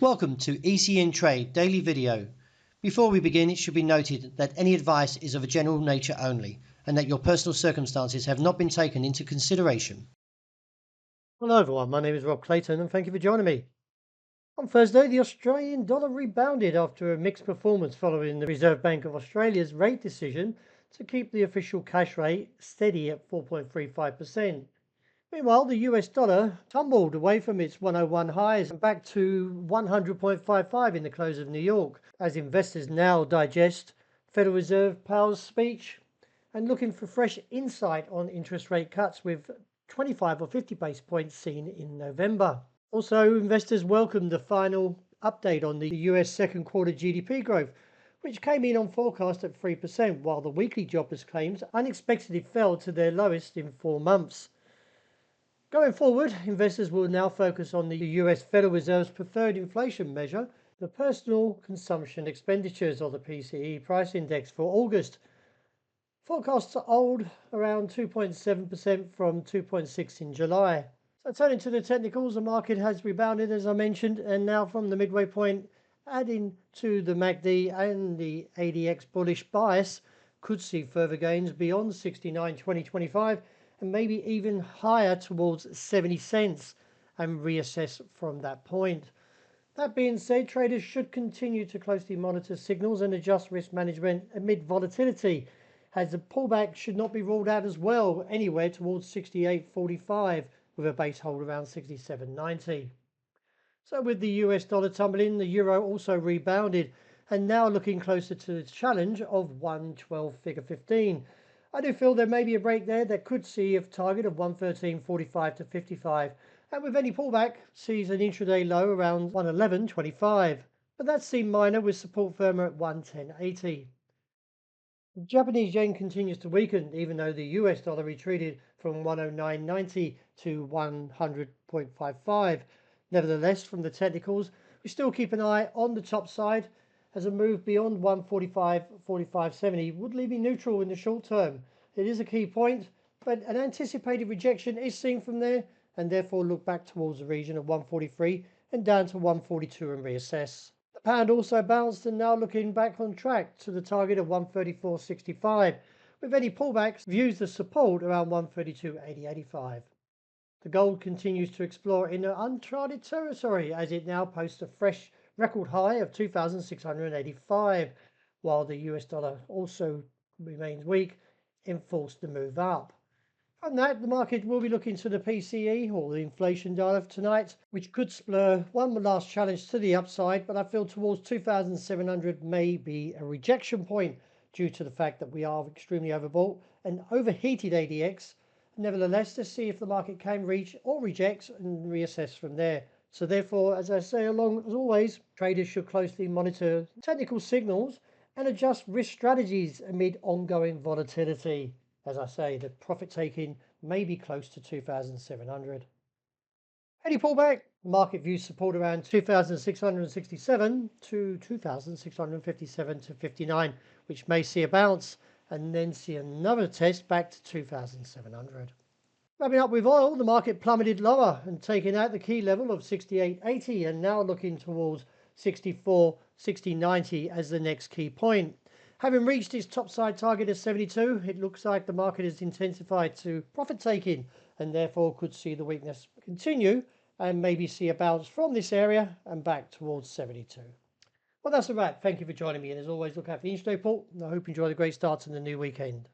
Welcome to ECN Trade Daily Video. Before we begin, it should be noted that any advice is of a general nature only and that your personal circumstances have not been taken into consideration. Hello everyone, my name is Rob Clayton and thank you for joining me. On Thursday, the Australian dollar rebounded after a mixed performance following the Reserve Bank of Australia's rate decision to keep the official cash rate steady at 4.35%. Meanwhile, the US dollar tumbled away from its 101 highs and back to 100.55 in the close of New York, as investors now digest Federal Reserve Powell's speech and looking for fresh insight on interest rate cuts with 25 or 50 basis points seen in November. Also, investors welcomed the final update on the US second quarter GDP growth, which came in on forecast at 3%, while the weekly jobless claims unexpectedly fell to their lowest in 4 months. Going forward, investors will now focus on the US Federal Reserve's preferred inflation measure, the Personal Consumption Expenditures, or the PCE price index for August. Forecasts hold around 2.7% from 2.6 in July. So turning to the technicals, the market has rebounded as I mentioned, and now from the midway point, adding to the MACD and the ADX bullish bias, could see further gains beyond 69.2025 and maybe even higher towards 70 cents and reassess from that point. That being said, traders should continue to closely monitor signals and adjust risk management amid volatility, as the pullback should not be ruled out as well anywhere towards 68.45 with a base hold around 67.90. So with the US dollar tumbling, the euro also rebounded and now looking closer to the challenge of 112 figure 15. I do feel there may be a break there that could see a target of 113.45 to 55, and with any pullback sees an intraday low around 111.25, but that seemed minor with support firmer at 110.80. The Japanese yen continues to weaken even though the US dollar retreated from 109.90 to 100.55. Nevertheless, from the technicals, we still keep an eye on the top side as a move beyond 145.45.70 would leave me neutral in the short term. It is a key point, but an anticipated rejection is seen from there and therefore look back towards the region of 143 and down to 142 and reassess. The pound also bounced and now looking back on track to the target of 134.65. With any pullbacks, views the support around 132.80-85. The gold continues to explore in uncharted territory as it now posts a fresh record high of 2,685, while the US dollar also remains weak and forced to move up. From that, the market will be looking to the PCE or the inflation data tonight, which could spur one last challenge to the upside, but I feel towards 2,700 may be a rejection point due to the fact that we are extremely overbought and overheated ADX. Nevertheless, let's see if the market can reach or reject and reassess from there. So therefore, as I say along as always, traders should closely monitor technical signals and adjust risk strategies amid ongoing volatility. As I say, the profit taking may be close to 2,700. Any pullback, market views support around 2,667 to 2,657 to 59, which may see a bounce and then see another test back to 2,700. Wrapping up with oil, the market plummeted lower and taking out the key level of 68.80 and now looking towards 64.60.90 as the next key point. Having reached its topside target of 72, it looks like the market has intensified to profit taking and therefore could see the weakness continue and maybe see a bounce from this area and back towards 72. Well, that's a wrap. Thank you for joining me, and as always, look out for the intraday report, and I hope you enjoy the great start to the new weekend.